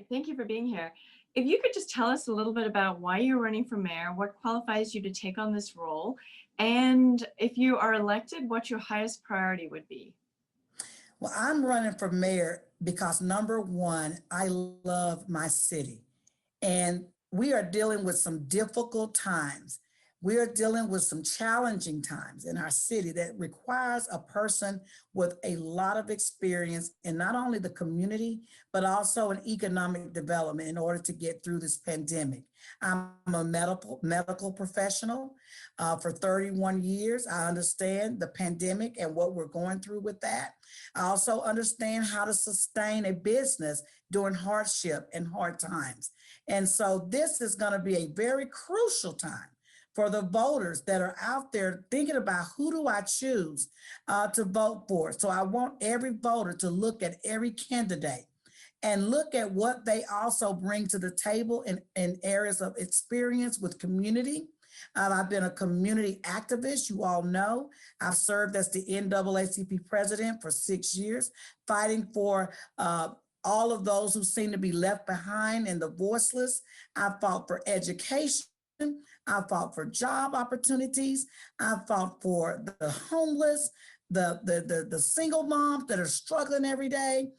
Thank you for being here. If you could just tell us a little bit about why you're running for mayor, what qualifies you to take on this role, and if you are elected, what your highest priority would be. Well, I'm running for mayor because number one, I love my city. And we are dealing with some difficult times. We are dealing with some challenging times in our city that requires a person with a lot of experience in not only the community, but also in economic development in order to get through this pandemic. I'm a medical professional for 31 years. I understand the pandemic and what we're going through with that. I also understand how to sustain a business during hardship and hard times. And so this is going to be a very crucial time for the voters that are out there thinking about who do I choose to vote for. So I want every voter to look at every candidate and look at what they also bring to the table in areas of experience with community. I've been a community activist, you all know. I've served as the NAACP president for 6 years, fighting for all of those who seem to be left behind and the voiceless. I fought for education. I fought for job opportunities. I fought for the homeless, the single moms that are struggling every day.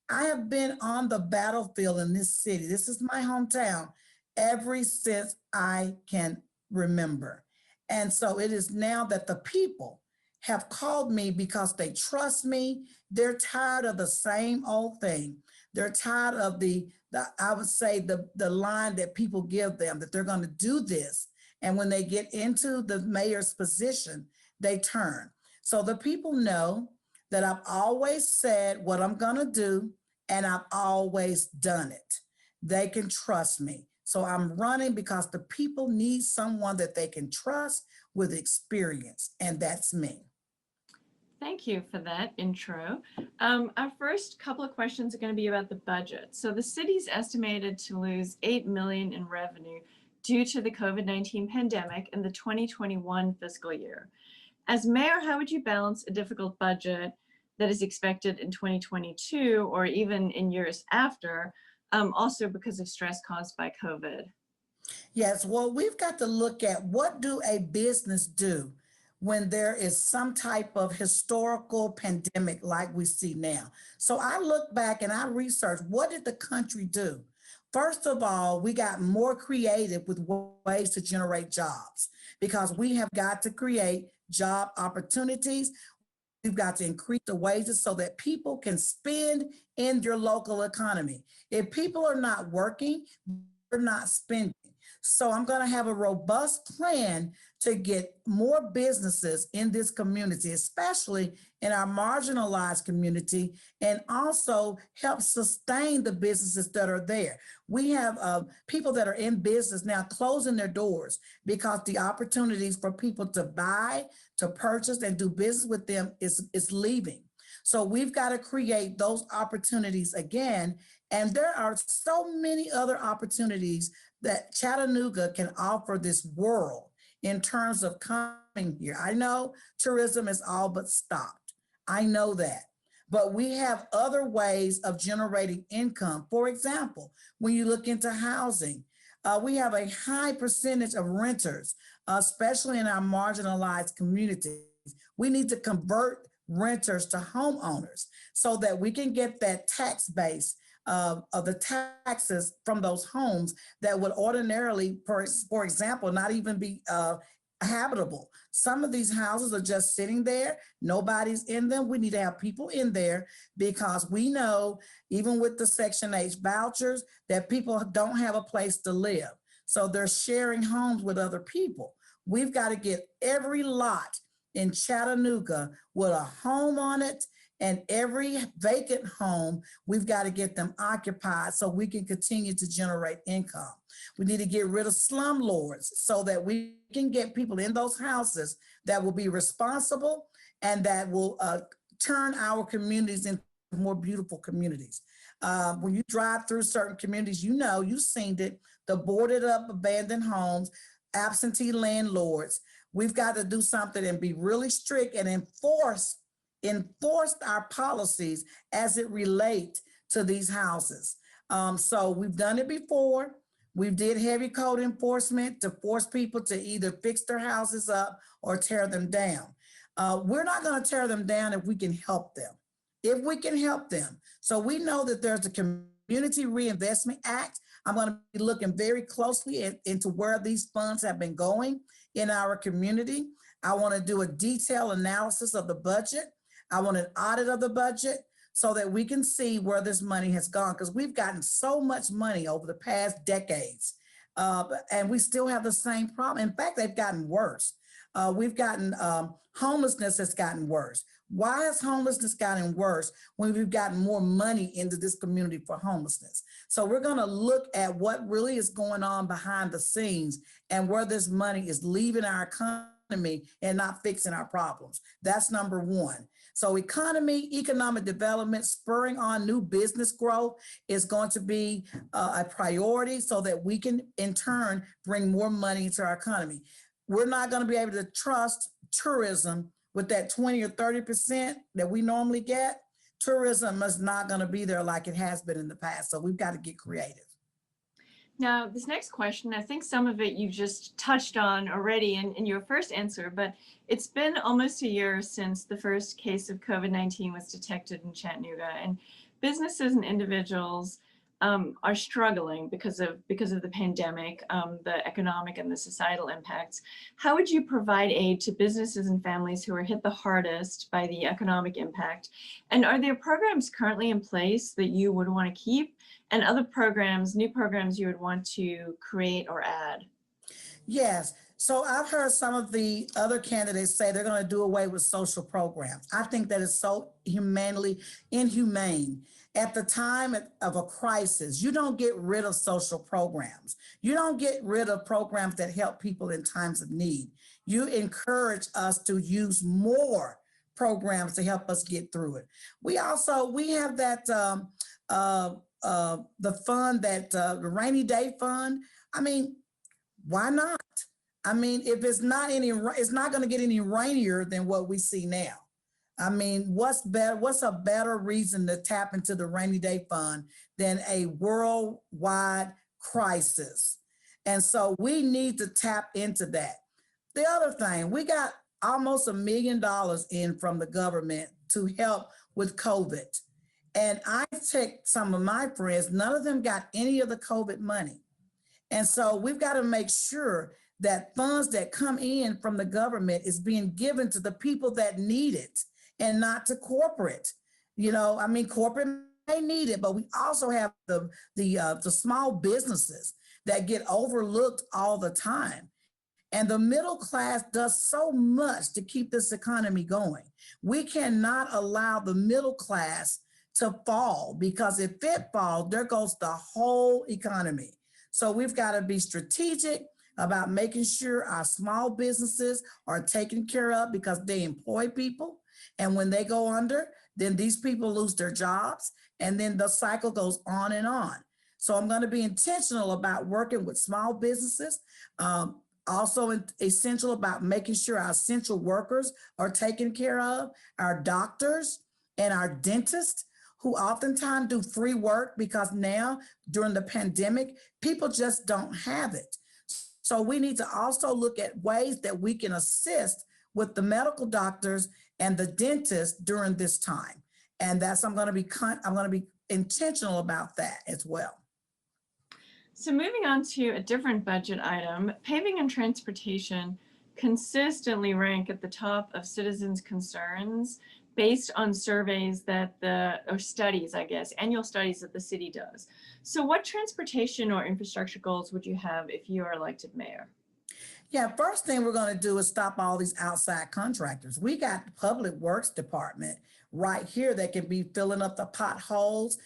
I have been on the battlefield in this city. This is my hometown ever since I can remember. And so it is now that the people have called me because they trust me. They're tired of the same old thing. They're tired of the I would say the line that people give them that they're going to do this. And when they get into the mayor's position, they turn. So the people know that I've always said what I'm going to do, and I've always done it. They can trust me. So I'm running because the people need someone that they can trust with experience, and that's me. Thank you for that intro. Our first couple of questions are going to be about the budget. So the city's estimated to lose $8 million in revenue due to the COVID-19 pandemic in the 2021 fiscal year. As mayor, how would you balance a difficult budget that is expected in 2022 or even in years after, also because of stress caused by COVID? Yes, well, we've got to look at what do a business do when there is some type of historical pandemic like we see now. So I look back and I research what did the country do? First of all, we got more creative with ways to generate jobs because we have got to create job opportunities. We've got to increase the wages so that people can spend in your local economy. If people are not working, they're not spending. So I'm going to have a robust plan to get more businesses in this community, especially in our marginalized community, and also help sustain the businesses that are there. We have people that are in business now closing their doors because the opportunities for people to buy, to purchase, and do business with them is leaving. So we've got to create those opportunities again. And there are so many other opportunities that Chattanooga can offer this world in terms of coming here. I know tourism is all but stopped. I know that. But we have other ways of generating income. For example, when you look into housing, we have a high percentage of renters, especially in our marginalized communities. We need to convert renters to homeowners so that we can get that tax base of the taxes from those homes that would ordinarily, for example, not even be habitable. Some of these houses are just sitting there. Nobody's in them. We need to have people in there because we know, even with the Section H vouchers, that people don't have a place to live. So they're sharing homes with other people. We've got to get every lot in Chattanooga with a home on it, and every vacant home, we've got to get them occupied so we can continue to generate income. We need to get rid of slumlords so that we can get people in those houses that will be responsible and that will turn our communities into more beautiful communities. When you drive through certain communities, you know, you've seen it, the boarded up abandoned homes, absentee landlords. We've got to do something and be really strict and enforce our policies as it relates to these houses. So we've done it before. We did heavy code enforcement to force people to either fix their houses up or tear them down. We're not going to tear them down if we can help them. If we can help them. So we know that there's a Community Reinvestment Act. I'm going to be looking very closely into where these funds have been going in our community. I want to do a detailed analysis of the budget. I want an audit of the budget so that we can see where this money has gone, because we've gotten so much money over the past decades, and we still have the same problem. In fact, they've gotten worse. We've gotten homelessness has gotten worse. Why has homelessness gotten worse when we've gotten more money into this community for homelessness? So we're going to look at what really is going on behind the scenes and where this money is leaving our economy and not fixing our problems. That's number one. So economic development, spurring on new business growth is going to be a priority so that we can in turn bring more money into our economy. We're not going to be able to trust tourism with that 20 or 30% that we normally get. Tourism is not going to be there like it has been in the past. So we've got to get creative. Now, this next question, I think some of it you just touched on already in your first answer, but it's been almost a year since the first case of COVID-19 was detected in Chattanooga, and businesses and individuals are struggling because of the pandemic, the economic and the societal impacts. How would you provide aid to businesses and families who are hit the hardest by the economic impact? And are there programs currently in place that you would want to keep, and other programs, new programs you would want to create or add? Yes. So I've heard some of the other candidates say they're going to do away with social programs. I think that is so inhumane. At the time of a crisis, you don't get rid of social programs. You don't get rid of programs that help people in times of need. You encourage us to use more programs to help us get through it. We have that the fund that the rainy day fund. I mean, why not? I mean, if it's not going to get any rainier than what we see now. I mean, what's better? What's a better reason to tap into the rainy day fund than a worldwide crisis? And so we need to tap into that. The other thing, we got almost $1 million in from the government to help with COVID. And I checked some of my friends, none of them got any of the COVID money. And so we've got to make sure that funds that come in from the government is being given to the people that need it and not to corporate. I mean, corporate may need it, but we also have the small businesses that get overlooked all the time. And the middle class does so much to keep this economy going. We cannot allow the middle class to fall, because if it falls, there goes the whole economy. So we've got to be strategic about making sure our small businesses are taken care of, because they employ people. And when they go under, then these people lose their jobs, and then the cycle goes on and on. So I'm going to be intentional about working with small businesses. Also essential about making sure our essential workers are taken care of, our doctors and our dentists, who oftentimes do free work, because now during the pandemic, people just don't have it. So we need to also look at ways that we can assist with the medical doctors and the dentists during this time. And I'm going to be intentional about that as well. So moving on to a different budget item, paving and transportation consistently rank at the top of citizens' concerns based on surveys or studies, I guess, annual studies that the city does. So what transportation or infrastructure goals would you have if you are elected mayor? Yeah, first thing we're going to do is stop all these outside contractors. We got the Public Works Department right here that can be filling up the potholes,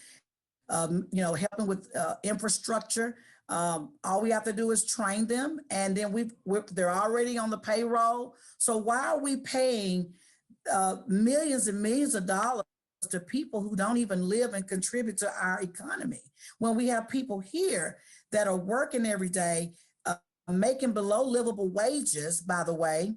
helping with infrastructure. All we have to do is train them, and then they're already on the payroll. So why are we paying millions and millions of dollars to people who don't even live and contribute to our economy, when we have people here that are working every day, making below livable wages, by the way,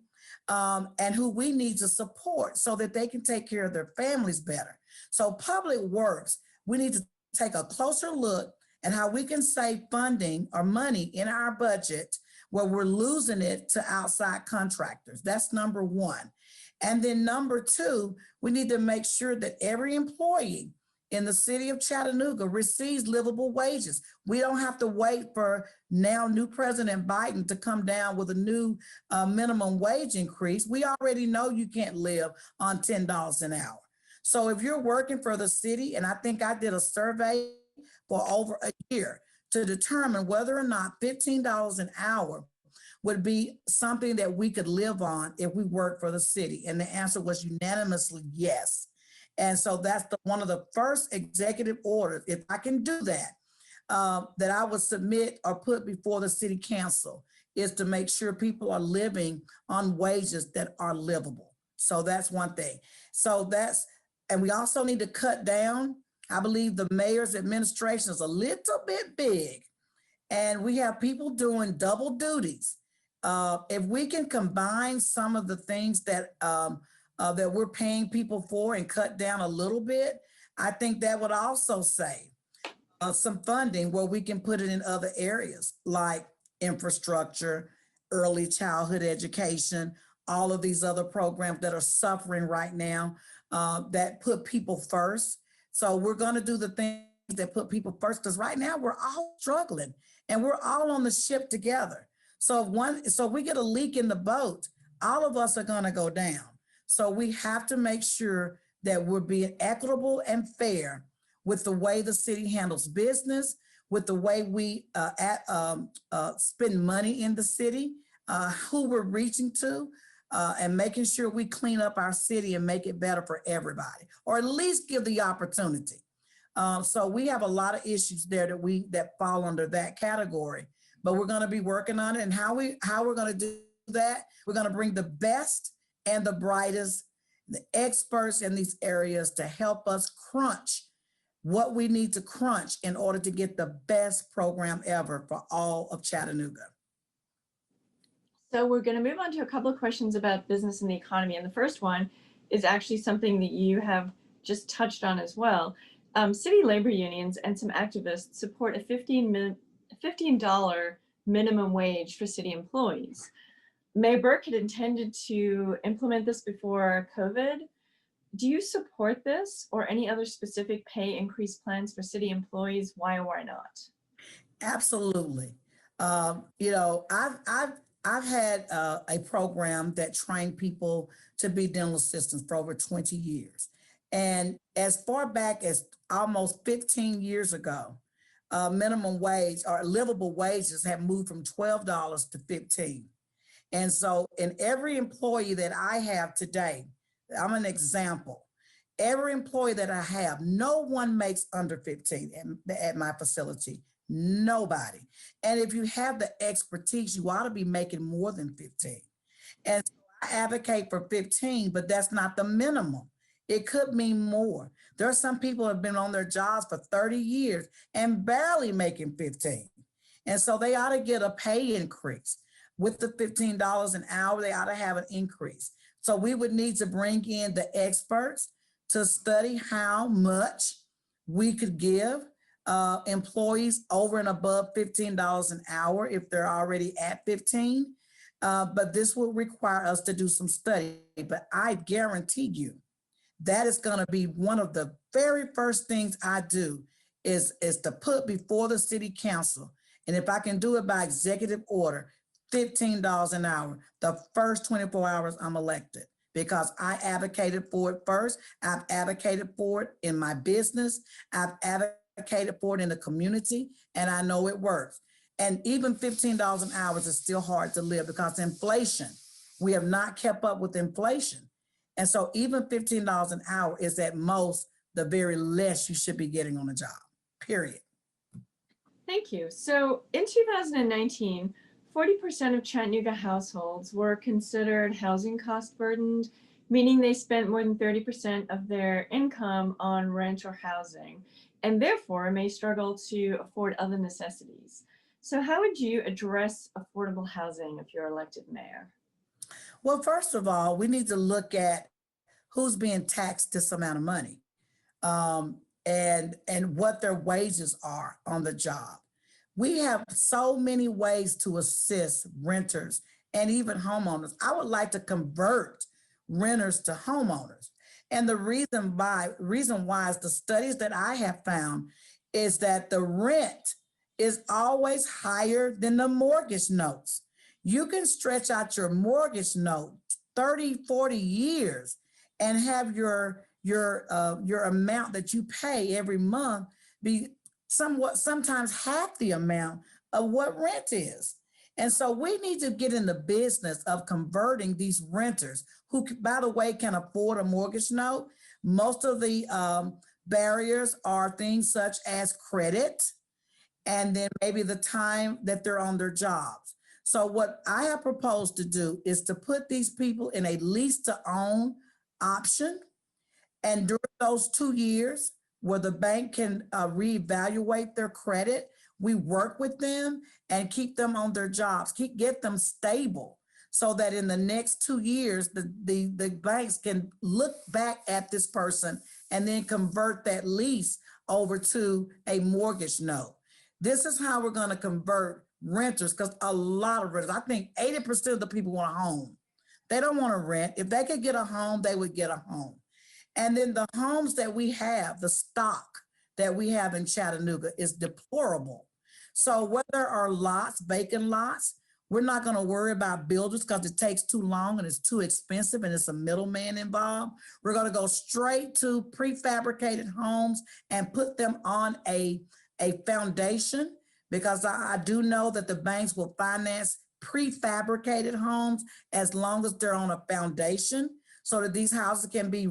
and who we need to support so that they can take care of their families better? So public works, we need to take a closer look at how we can save funding or money in our budget where we're losing it to outside contractors. That's number one. And then number two, we need to make sure that every employee in the city of Chattanooga receives livable wages. We don't have to wait for now new President Biden to come down with a new minimum wage increase. We already know you can't live on $10 an hour. So if you're working for the city, and I think I did a survey for over a year to determine whether or not $15 an hour would be something that we could live on if we work for the city. And the answer was unanimously yes. And so that's one of the first executive orders, if I can do that, that I would submit or put before the city council, is to make sure people are living on wages that are livable. So that's one thing. And we also need to cut down. I believe the mayor's administration is a little bit big, and we have people doing double duties. If we can combine some of the things that we're paying people for and cut down a little bit, I think that would also save some funding where we can put it in other areas like infrastructure, early childhood education, all of these other programs that are suffering right now that put people first. So we're going to do the things that put people first, because right now we're all struggling and we're all on the ship together. So if we get a leak in the boat, all of us are going to go down. So we have to make sure that we're being equitable and fair with the way the city handles business, with the way we spend money in the city, who we're reaching to, and making sure we clean up our city and make it better for everybody, or at least give the opportunity. So we have a lot of issues there that fall under that category, but we're going to be working on it. And how we're going to do that, we're going to bring the best and the brightest, the experts in these areas to help us crunch what we need to crunch in order to get the best program ever for all of Chattanooga. So we're going to move on to a couple of questions about business and the economy. And the first one is actually something that you have just touched on as well. City labor unions and some activists support a $15 minimum wage for city employees. Mayor Burke had intended to implement this before COVID. Do you support this or any other specific pay increase plans for city employees? Why or why not? Absolutely. I've had a program that trained people to be dental assistants for over 20 years. And as far back as almost 15 years ago, minimum wage or livable wages have moved from $12 to $15. And so in every employee that I have today, I'm an example. Every employee that I have, no one makes under 15 at my facility. Nobody. And if you have the expertise, you ought to be making more than 15. And so I advocate for 15, but that's not the minimum. It could mean more. There are some people who have been on their jobs for 30 years and barely making 15. And so they ought to get a pay increase. With the $15 an hour, they ought to have an increase. So we would need to bring in the experts to study how much we could give employees over and above $15 an hour if they're already at 15. But this will require us to do some study. But I guarantee you that is going to be one of the very first things I do is to put before the city council. And if I can do it by executive order, $15 an hour, the first 24 hours I'm elected, because I advocated for it first. I've advocated for it in my business. I've advocated for it in the community, and I know it works. And even $15 an hour is still hard to live because inflation, we have not kept up with inflation. And so even $15 an hour is at most the very less you should be getting on a job, period. Thank you. So in 2019, 40% of Chattanooga households were considered housing cost burdened, meaning they spent more than 30% of their income on rent or housing, and therefore may struggle to afford other necessities. So how would you address affordable housing if you're elected mayor? Well, first of all, we need to look at who's being taxed this amount of money. and what their wages are on the job. We have so many ways to assist renters and even homeowners. I would like to convert renters to homeowners. And the reason why is the studies that I have found is that the rent is always higher than the mortgage notes. You can stretch out your mortgage note 30, 40 years and have your amount that you pay every month be sometimes half the amount of what rent is. And so we need to get in the business of converting these renters who, by the way, can afford a mortgage note. Most of the barriers are things such as credit and then maybe the time that they're on their jobs. So what I have proposed to do is to put these people in a lease to own option. And during those 2 years where the bank can reevaluate their credit, we work with them and keep them on their jobs, get them stable so that in the next 2 years, the banks can look back at this person and then convert that lease over to a mortgage note. This is how we're going to convert renters, because a lot of renters, I think 80% of the people want a home. They don't want to rent. If they could get a home, they would get a home. And then the homes that we have, the stock that we have in Chattanooga is deplorable. So where there are lots, vacant lots, we're not going to worry about builders because it takes too long and it's too expensive and it's a middleman involved. We're going to go straight to prefabricated homes and put them on a foundation, because I do know that the banks will finance prefabricated homes as long as they're on a foundation so that these houses can be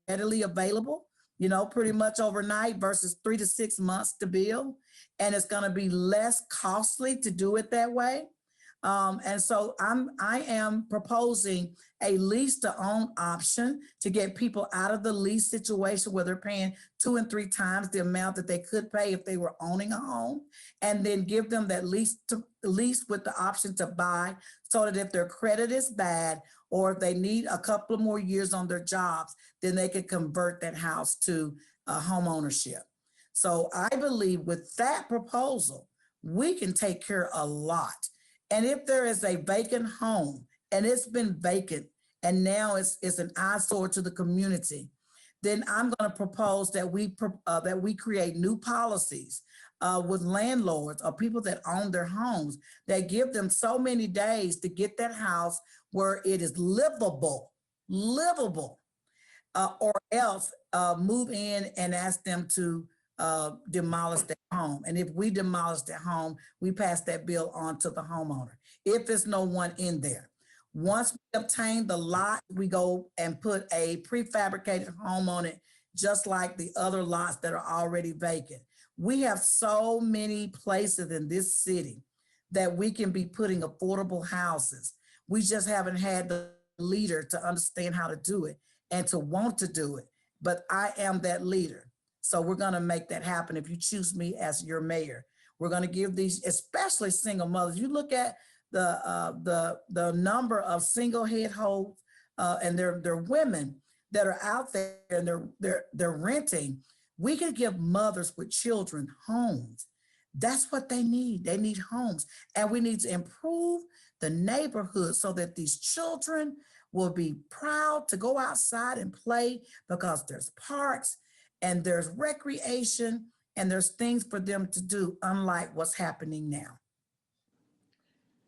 readily available, pretty much overnight versus 3 to 6 months to build. And it's going to be less costly to do it that way. And so I am proposing a lease to own option to get people out of the lease situation where they're paying 2 and 3 times the amount that they could pay if they were owning a home, and then give them that lease with the option to buy, so that if their credit is bad or if they need a couple of more years on their jobs, then they can convert that house to home ownership. So I believe with that proposal, we can take care of a lot. And if there is a vacant home and it's been vacant and now it's an eyesore to the community, then I'm going to propose that we create new policies with landlords or people that own their homes that give them so many days to get that house where it is livable, or else move in and ask them to demolish their home. And if we demolish their home, we pass that bill on to the homeowner, if there's no one in there. Once we obtain the lot, we go and put a prefabricated home on it, just like the other lots that are already vacant. We have so many places in this city that we can be putting affordable houses. We just haven't had the leader to understand how to do it and to want to do it. But I am that leader. So we're going to make that happen if you choose me as your mayor. We're going to give these, especially single mothers. You look at the number of single head holds, and they're women that are out there and they're renting. We can give mothers with children homes. That's what they need. They need homes, and we need to improve the neighborhood so that these children will be proud to go outside and play, because there's parks and there's recreation and there's things for them to do, unlike what's happening now.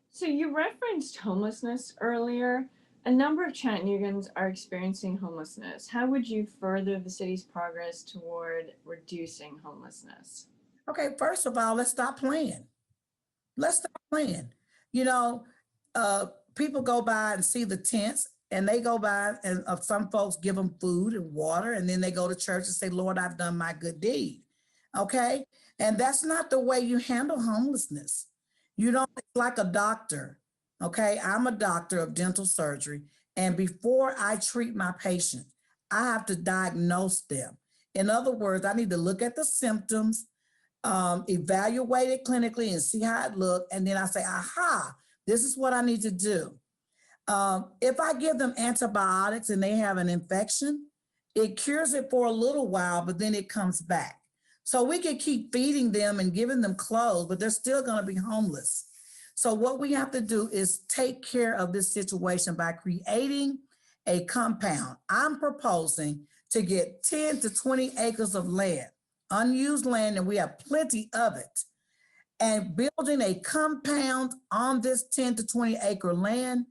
So you referenced homelessness earlier. A number of Chattanoogans are experiencing homelessness. How would you further the city's progress toward reducing homelessness? Okay, first of all, let's stop playing. Let's stop playing. You know, people go by and see the tents, and they go by and some folks give them food and water, and then they go to church and say, Lord, I've done my good deed. Okay. And that's not the way you handle homelessness. You don't, it's like a doctor. Okay. I'm a doctor of dental surgery. And before I treat my patient, I have to diagnose them. In other words, I need to look at the symptoms, evaluate it clinically and see how it looks. And then I say, aha, this is what I need to do. If I give them antibiotics and they have an infection, it cures it for a little while, but then it comes back. So we can keep feeding them and giving them clothes, but they're still going to be homeless. So what we have to do is take care of this situation by creating a compound. I'm proposing to get 10 to 20 acres of land, unused land, and we have plenty of it, and building a compound on this 10 to 20 acre land.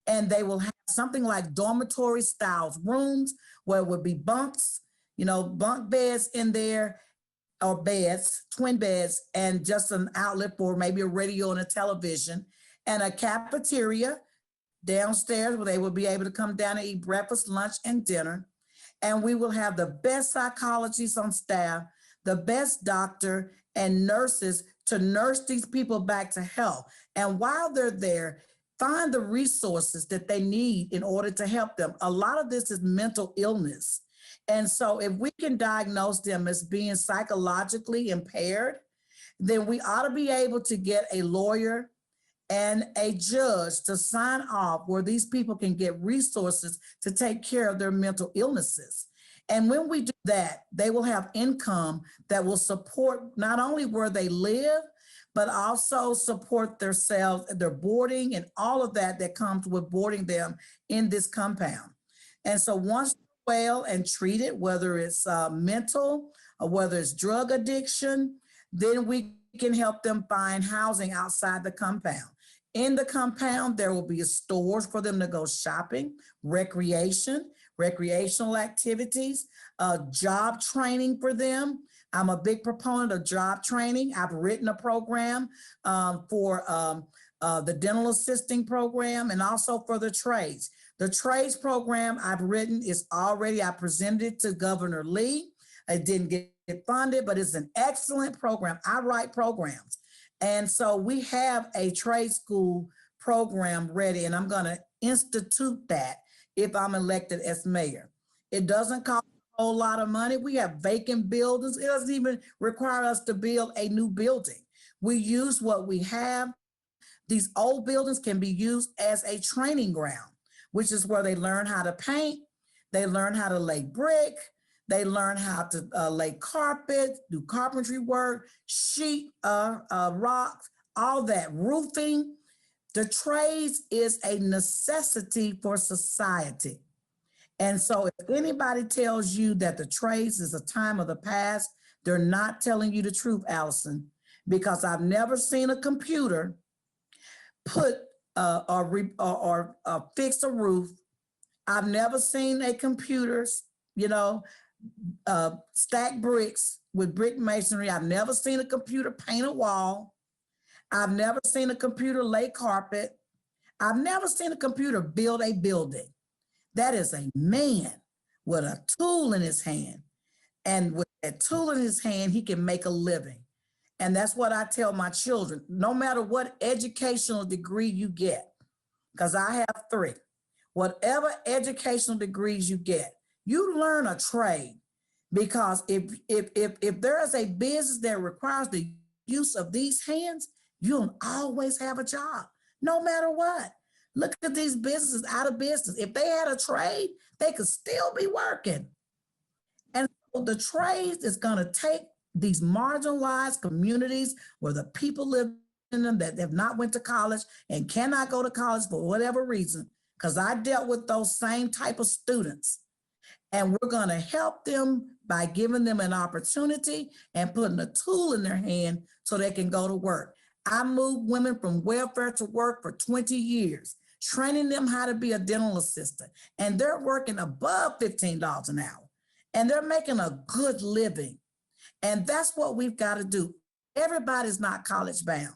And they will have something like dormitory styles rooms where it would be bunks, bunk beds in there, or beds, twin beds, and just an outlet for maybe a radio and a television, and a cafeteria downstairs where they will be able to come down and eat breakfast, lunch, and dinner. And we will have the best psychologists on staff, the best doctor and nurses to nurse these people back to health. And while they're there, find the resources that they need in order to help them. A lot of this is mental illness. And so if we can diagnose them as being psychologically impaired, then we ought to be able to get a lawyer and a judge to sign off where these people can get resources to take care of their mental illnesses. And when we do that, they will have income that will support not only where they live, but also support themselves, their boarding, and all of that comes with boarding them in this compound. And so once well and treated, whether it's mental or whether it's drug addiction, then we can help them find housing outside the compound. In the compound, there will be stores for them to go shopping, recreational activities, job training for them. I'm a big proponent of job training. I've written a program for the dental assisting program and also for the trades. The trades program I've written I presented it to Governor Lee. It didn't get funded, but it's an excellent program. I write programs. And so we have a trade school program ready, and I'm going to institute that if I'm elected as mayor. It doesn't cost a whole lot of money. We have vacant buildings. It doesn't even require us to build a new building. We use what we have. These old buildings can be used as a training ground, which is where they learn how to paint, they learn how to lay brick, they learn how to lay carpet, do carpentry work, sheet rocks, all that, roofing. The trades is a necessity for society. And so if anybody tells you that the trades is a time of the past, they're not telling you the truth, Allison, because I've never seen a computer put or fix a roof. I've never seen a computer, stack bricks with brick masonry. I've never seen a computer paint a wall. I've never seen a computer lay carpet. I've never seen a computer build a building. That is a man with a tool in his hand. And with that tool in his hand, he can make a living. And that's what I tell my children, no matter what educational degree you get, because I have 3, whatever educational degrees you get, you learn a trade. Because if there is a business that requires the use of these hands, you'll always have a job, no matter what. Look at these businesses out of business. If they had a trade, they could still be working. And so the trades is going to take these marginalized communities where the people live in them that have not went to college and cannot go to college for whatever reason, because I dealt with those same type of students. And we're going to help them by giving them an opportunity and putting a tool in their hand so they can go to work. I moved women from welfare to work for 20 years, training them how to be a dental assistant. And they're working above $15 an hour. And they're making a good living. And that's what we've got to do. Everybody's not college bound.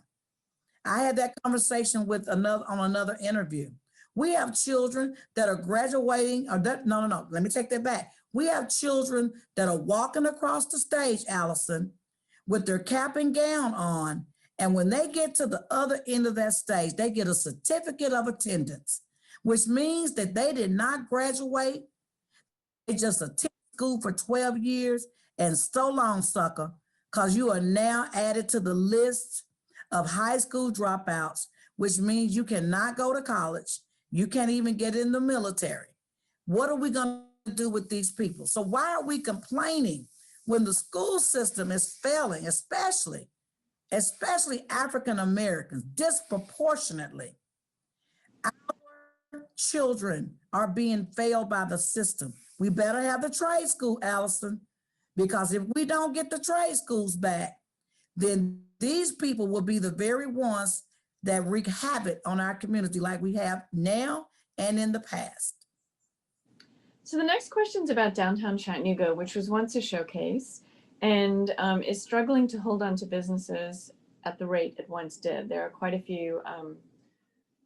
I had that conversation with another interview. We have children that are graduating, let me take that back. We have children that are walking across the stage, Allison, with their cap and gown on. And when they get to the other end of that stage, they get a certificate of attendance, which means that they did not graduate. They just attended school for 12 years, and so long, sucker, because you are now added to the list of high school dropouts, which means you cannot go to college. You can't even get in the military. What are we going to do with these people? So why are we complaining When the school system is failing, especially African Americans, disproportionately, children are being failed by the system. We better have the trade school, Allison, because if we don't get the trade schools back, then these people will be the very ones that wreak havoc on our community like we have now and in the past. So the next question is about downtown Chattanooga, which was once a showcase and is struggling to hold on to businesses at the rate it once did. There are quite a few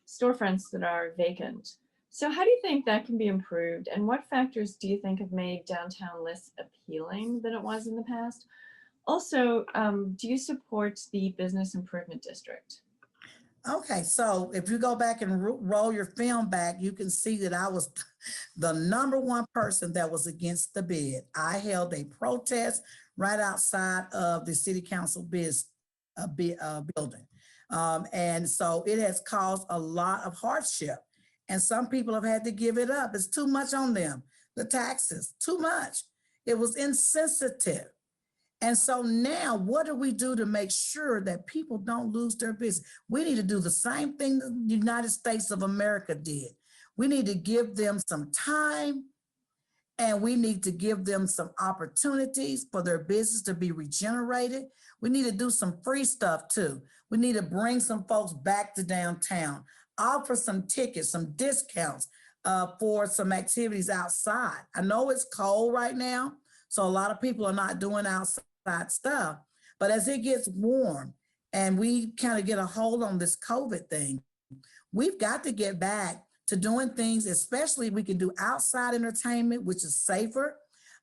storefronts that are vacant. So how do you think that can be improved? And what factors do you think have made downtown less appealing than it was in the past? Also, do you support the Business Improvement District? Okay, so if you go back and roll your film back, you can see that I was the number one person that was against the bid. I held a protest right outside of the city council building. And so it has caused a lot of hardship. And some people have had to give it up. It's too much on them. The taxes, too much. It was insensitive. And so now, what do we do to make sure that people don't lose their business? We need to do the same thing the United States of America did. We need to give them some time, and we need to give them some opportunities for their business to be regenerated. We need to do some free stuff too. We need to bring some folks back to downtown, offer some tickets, some discounts for some activities outside. I know it's cold right now, so a lot of people are not doing outside stuff. But as it gets warm and we kind of get a hold on this COVID thing, we've got to get back to doing things, especially we can do outside entertainment, which is safer.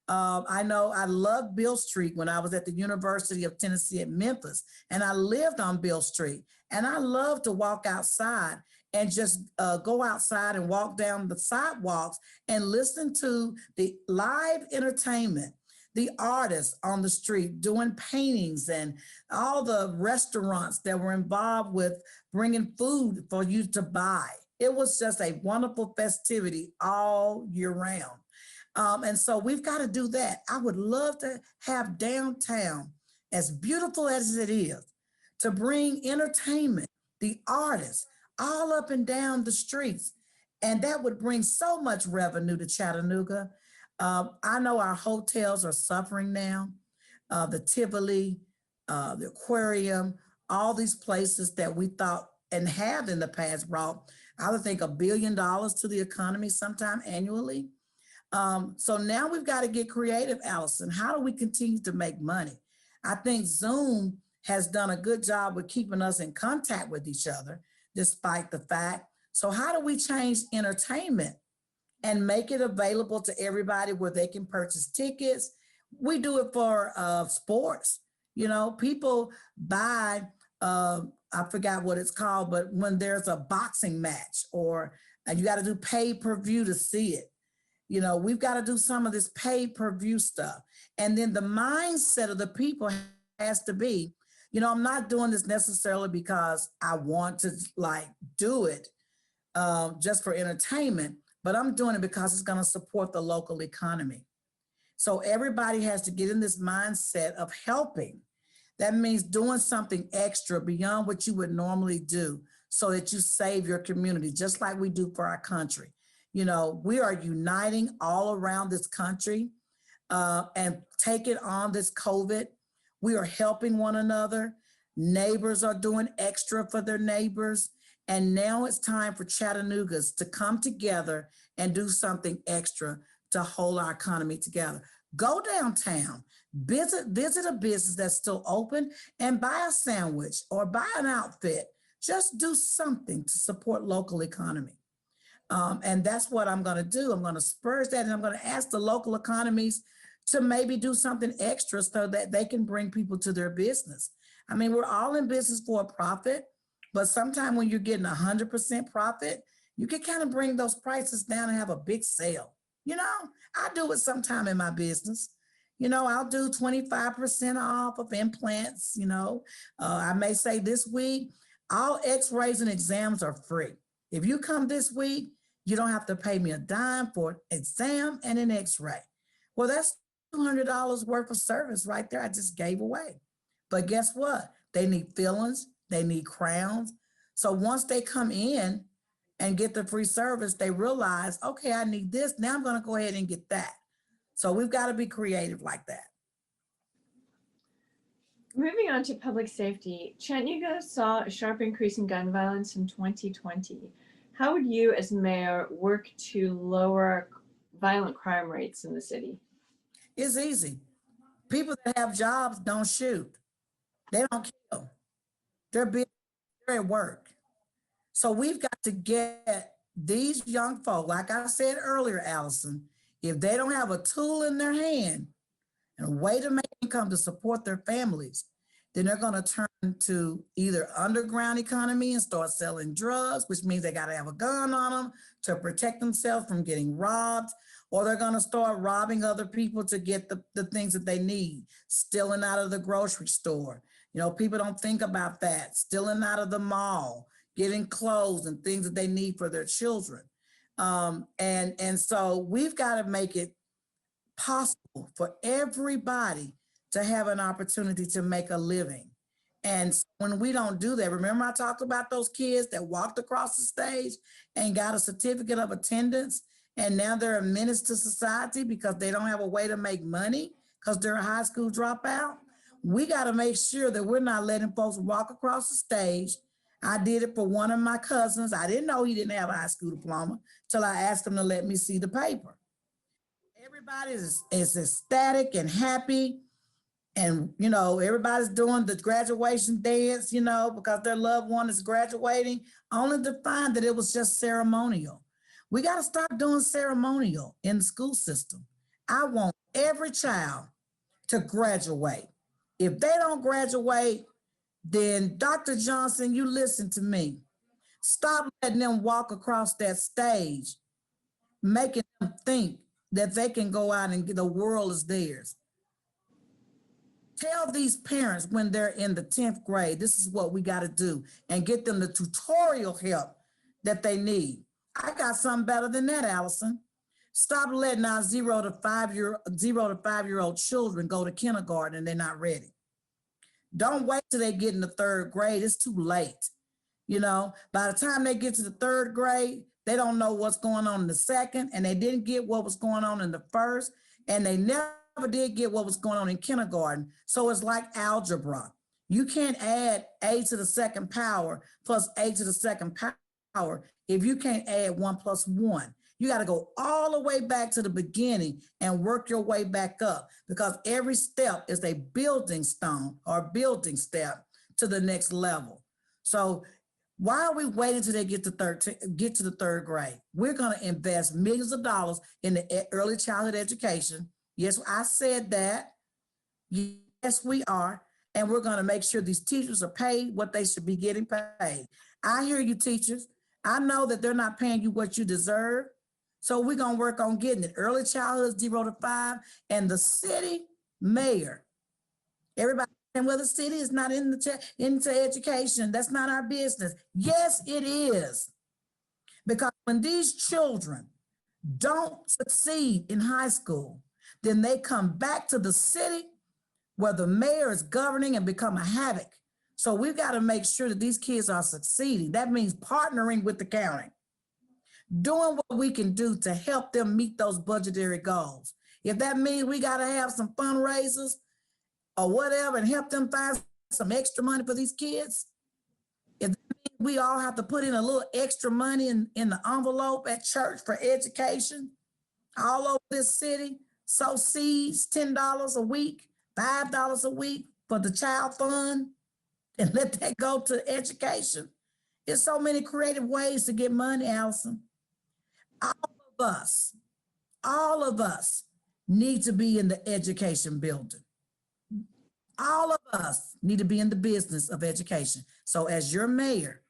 I know I loved Beale Street when I was at the University of Tennessee at Memphis, and I lived on Beale Street. And I love to walk outside and just go outside and walk down the sidewalks and listen to the live entertainment, the artists on the street doing paintings, and all the restaurants that were involved with bringing food for you to buy. It was just a wonderful festivity all year round. And so we've got to do that. I would love to have downtown, as beautiful as it is, to bring entertainment, the artists, all up and down the streets. And that would bring so much revenue to Chattanooga. I know our hotels are suffering now. The Tivoli, the aquarium, all these places that we thought and have in the past brought, I would think, $1 billion to the economy sometime annually. So now we've got to get creative, Allison. How do we continue to make money? I think Zoom has done a good job with keeping us in contact with each other, despite the fact. So how do we change entertainment and make it available to everybody where they can purchase tickets? We do it for sports. You know, people buy, I forgot what it's called, but when there's a boxing match or you got to do pay-per-view to see it. You know, we've got to do some of this pay-per-view stuff. And then the mindset of the people has to be, you know, I'm not doing this necessarily because I want to like do it just for entertainment, but I'm doing it because it's going to support the local economy. So everybody has to get in this mindset of helping. That means doing something extra beyond what you would normally do so that you save your community, just like we do for our country. You know, we are uniting all around this country and taking on this COVID. We are helping one another. Neighbors are doing extra for their neighbors. And now it's time for Chattanoogas to come together and do something extra to hold our economy together. Go downtown, visit a business that's still open and buy a sandwich or buy an outfit. Just do something to support local economy. And that's what I'm going to do. I'm going to spur that, and I'm going to ask the local economies to maybe do something extra so that they can bring people to their business. I mean, we're all in business for a profit, but sometimes when you're getting 100% profit, you can kind of bring those prices down and have a big sale. You know, I do it sometime in my business. You know, I'll do 25% off of implants. You know, I may say this week, all x-rays and exams are free. If you come this week, you don't have to pay me a dime for an exam and an x-ray. Well, that's $200 worth of service right there I just gave away. But guess what? They need fillings, they need crowns. So once they come in and get the free service, they realize, okay, I need this. Now I'm going to go ahead and get that. So we've got to be creative like that. Moving on to public safety, Chattanooga saw a sharp increase in gun violence in 2020. How would you, as mayor, work to lower violent crime rates in the city? It's easy. People that have jobs don't shoot. They don't kill. They're busy, they're at work. So we've got to get these young folk, like I said earlier, Allison, if they don't have a tool in their hand and a way to make income to support their families, then they're going to turn to either underground economy and start selling drugs, which means they got to have a gun on them to protect themselves from getting robbed, or they're going to start robbing other people to get the things that they need, stealing out of the grocery store. You know, people don't think about that, stealing out of the mall, getting clothes and things that they need for their children. And so we've got to make it possible for everybody to have an opportunity to make a living. And when we don't do that, remember I talked about those kids that walked across the stage and got a certificate of attendance, and now they're a menace to society because they don't have a way to make money because they're a high school dropout. We got to make sure that we're not letting folks walk across the stage. I did it for one of my cousins. I didn't know he didn't have a high school diploma till I asked him to let me see the paper. Everybody is ecstatic and happy. And, you know, everybody's doing the graduation dance, you know, because their loved one is graduating, only to find that it was just ceremonial. We got to start doing ceremonial in the school system. I want every child to graduate. If they don't graduate, then Dr. Johnson, you listen to me. Stop letting them walk across that stage, making them think that they can go out and the world is theirs. Tell these parents when they're in the 10th grade, this is what we got to do, and get them the tutorial help that they need. I got something better than that, Allison. Stop letting our 0 to 5-year-old children go to kindergarten and they're not ready. Don't wait till they get in the 3rd grade. It's too late. You know, by the time they get to the 3rd grade, they don't know what's going on in the 2nd, and they didn't get what was going on in the 1st, and they never did get what was going on in kindergarten. So it's like algebra. You can't add a to the 2nd power plus a to the 2nd power if you can't add 1 plus 1. You got to go all the way back to the beginning and work your way back up, because every step is a building stone or building step to the next level. So why are we waiting till they get to the 3rd grade? We're going to invest millions of dollars in the early childhood education. Yes, I said that. Yes, we are. And we're going to make sure these teachers are paid what they should be getting paid. I hear you, teachers. I know that they're not paying you what you deserve. So we're going to work on getting it. Early childhood 0 to 5, and the city mayor. Everybody, and well, the city is not into education. That's not our business. Yes, it is. Because when these children don't succeed in high school, then they come back to the city where the mayor is governing and become a havoc. So we've got to make sure that these kids are succeeding. That means partnering with the county, doing what we can do to help them meet those budgetary goals. If that means we got to have some fundraisers or whatever and help them find some extra money for these kids, if that means we all have to put in a little extra money in the envelope at church for education all over this city, sow seeds, $10 a week, $5 a week for the child fund, and let that go to education. There's so many creative ways to get money, Allison. All of us need to be in the education building. All of us need to be in the business of education. So as your mayor,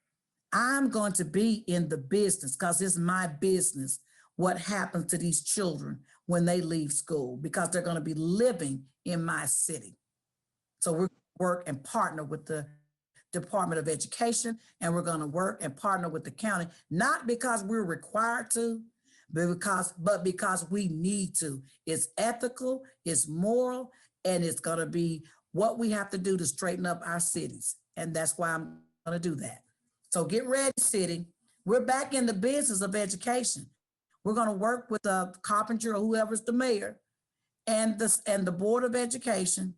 I'm going to be in the business, because it's my business what happens to these children when they leave school, because they're going to be living in my city. So we're going to work and partner with the Department of Education, and we're going to work and partner with the county, not because we're required to, but because we need to. It's ethical, it's moral, and it's going to be what we have to do to straighten up our cities. And that's why I'm going to do that. So get ready, city. We're back in the business of education. We're going to work with the Carpenter or whoever's the mayor and the Board of Education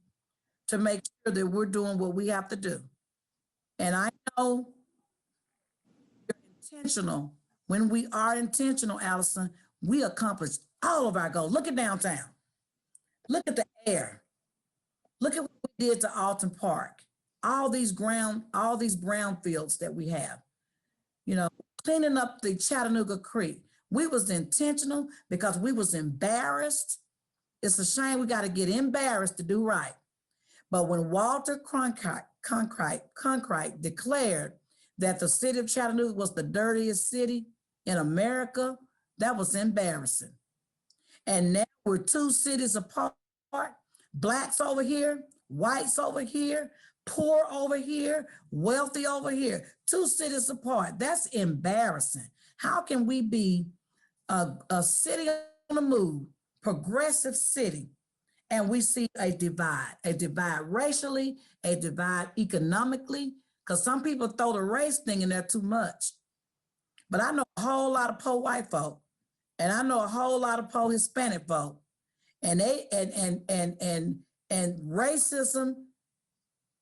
to make sure that we're doing what we have to do. And I know you're intentional. When we are intentional, Allison, we accomplish all of our goals. Look at downtown. Look at the air. Look at what we did to Alton Park. All these brownfields that we have. You know, cleaning up the Chattanooga Creek. We was intentional because we was embarrassed. It's a shame we got to get embarrassed to do right. But when Walter Cronkite declared that the city of Chattanooga was the dirtiest city in America, that was embarrassing. And now we're two cities apart, blacks over here, whites over here, poor over here, wealthy over here, two cities apart. That's embarrassing. How can we be a city on the move, progressive city, and we see a divide racially, a divide economically, because some people throw the race thing in there too much. But I know a whole lot of poor white folk, and I know a whole lot of poor Hispanic folk, and and racism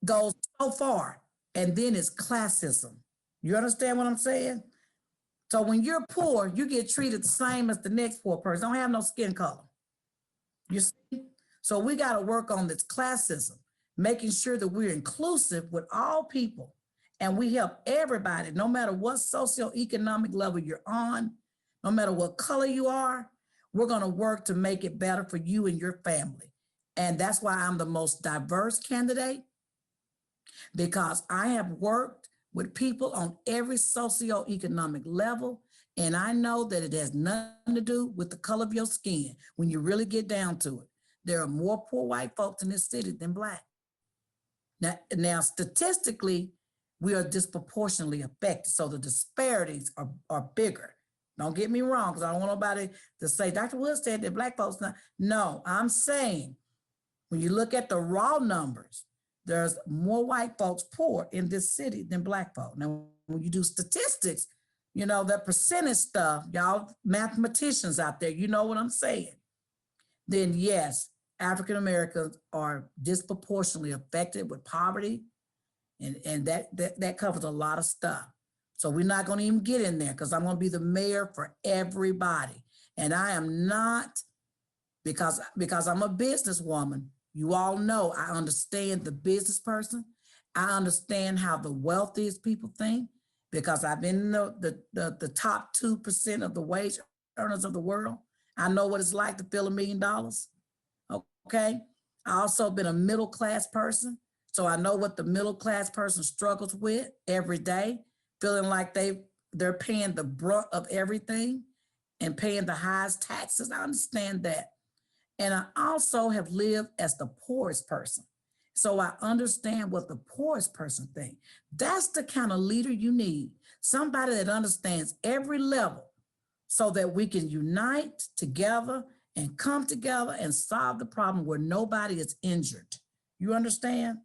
goes so far, and then it's classism. You understand what I'm saying? So when you're poor, you get treated the same as the next poor person. Don't have no skin color. You see? So we got to work on this classism, making sure that we're inclusive with all people and we help everybody, no matter what socioeconomic level you're on, no matter what color you are, we're going to work to make it better for you and your family. And that's why I'm the most diverse candidate, because I have worked with people on every socioeconomic level. And I know that it has nothing to do with the color of your skin when you really get down to it. There are more poor white folks in this city than black. Now statistically, we are disproportionately affected. So the disparities are bigger. Don't get me wrong, because I don't want nobody to say, Dr. Wood said that black folks not. No, I'm saying when you look at the raw numbers, there's more white folks poor in this city than black folk. Now, when you do statistics, you know, that percentage stuff, y'all mathematicians out there, you know what I'm saying. Then yes, African Americans are disproportionately affected with poverty, and that covers a lot of stuff. So we're not going to even get in there because I'm going to be the mayor for everybody. And I am not, because I'm a businesswoman. You all know I understand the business person. I understand how the wealthiest people think, because I've been in the top 2% of the wage earners of the world. I know what it's like to feel $1 million. Okay. I also been a middle class person. So I know what the middle class person struggles with every day, feeling like they're paying the brunt of everything and paying the highest taxes. I understand that. And I also have lived as the poorest person. So I understand what the poorest person thinks. That's the kind of leader you need. Somebody that understands every level so that we can unite together and come together and solve the problem where nobody is injured. You understand?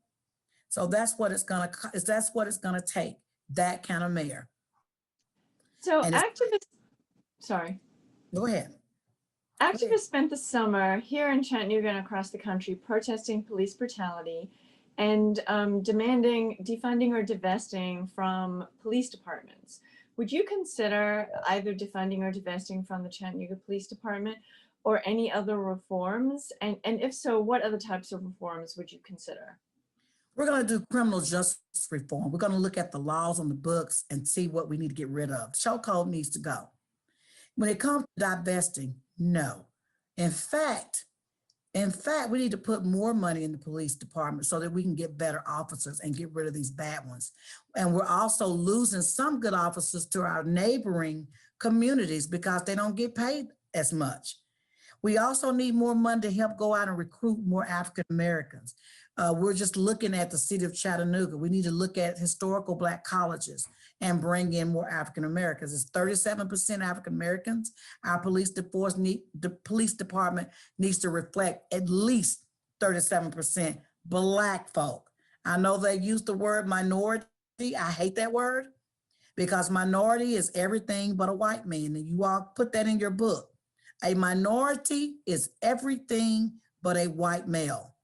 So that's what it's gonna take, that kind of mayor. So And sorry. Go ahead. Activists spent the summer here in Chattanooga and across the country protesting police brutality and demanding defunding or divesting from police departments. Would you consider either defunding or divesting from the Chattanooga Police Department or any other reforms? And if so, what other types of reforms would you consider? We're going to do criminal justice reform. We're going to look at the laws on the books and see what we need to get rid of. Chokehold needs to go. When it comes to divesting, no. In fact, we need to put more money in the police department so that we can get better officers and get rid of these bad ones. And we're also losing some good officers to our neighboring communities because they don't get paid as much. We also need more money to help go out and recruit more African Americans. We're just looking at the city of Chattanooga. We need to look at historical Black colleges and bring in more African Americans. It's 37% African Americans. Our the police department needs to reflect at least 37% Black folk. I know they use the word minority. I hate that word because minority is everything but a white man. And you all put that in your book. A minority is everything but a white male.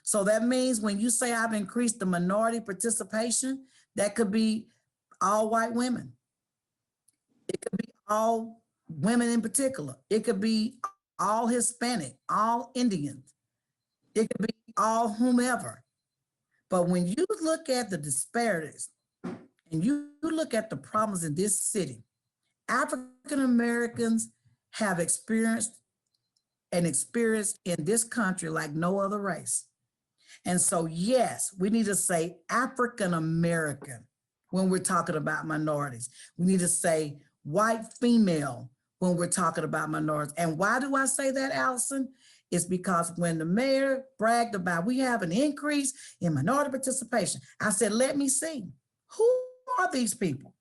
So that means when you say I've increased the minority participation, that could be all white women. It could be all women in particular. It could be all Hispanic, all Indians. It could be all whomever. But when you look at the disparities and you look at the problems in this city, African Americans have experienced an experience in this country like no other race. And so, yes, we need to say African American when we're talking about minorities. We need to say white female when we're talking about minorities. And why do I say that, Allison? It's because when the mayor bragged about we have an increase in minority participation, I said, let me see. Who are these people?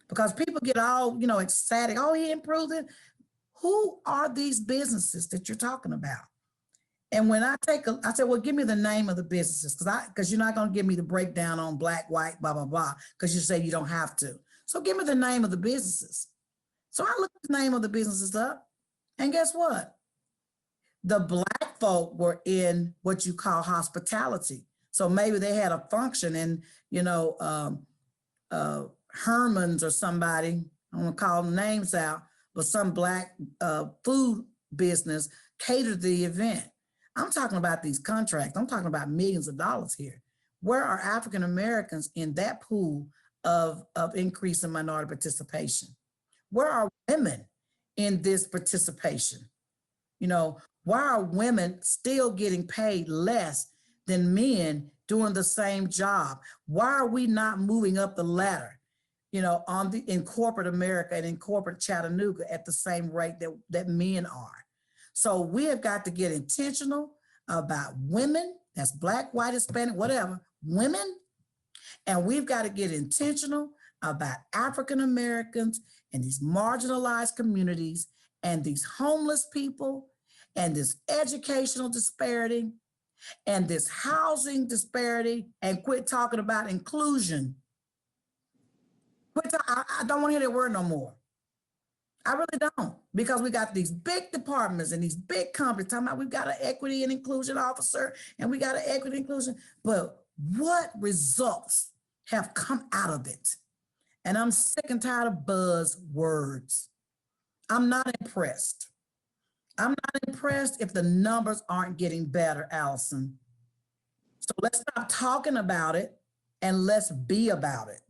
Because people get all, ecstatic. Oh, he improved it. Who are these businesses that you're talking about? And when I said, well, give me the name of the businesses, because you're not going to give me the breakdown on Black, white, blah, blah, blah, because you say you don't have to. So give me the name of the businesses. So I looked the name of the businesses up, and guess what? The Black folk were in what you call hospitality. So maybe they had a function and, Herman's or somebody, I don't want to call names out, but some Black food business catered the event. I'm talking about these contracts. I'm talking about millions of dollars here. Where are African Americans in that pool of increase in minority participation? Where are women in this participation? Why are women still getting paid less than men doing the same job? Why are we not moving up the ladder, in corporate America and in corporate Chattanooga at the same rate that men are? So we have got to get intentional about women, that's Black, white, Hispanic, whatever, women, and we've got to get intentional about African Americans and these marginalized communities and these homeless people and this educational disparity and this housing disparity, and quit talking about inclusion. I don't want to hear that word no more. I really don't, because we got these big departments and these big companies talking about we've got an equity and inclusion officer and we got an equity inclusion, but what results have come out of it? And I'm sick and tired of buzzwords. I'm not impressed. I'm not impressed if the numbers aren't getting better, Allison. So let's stop talking about it and let's be about it.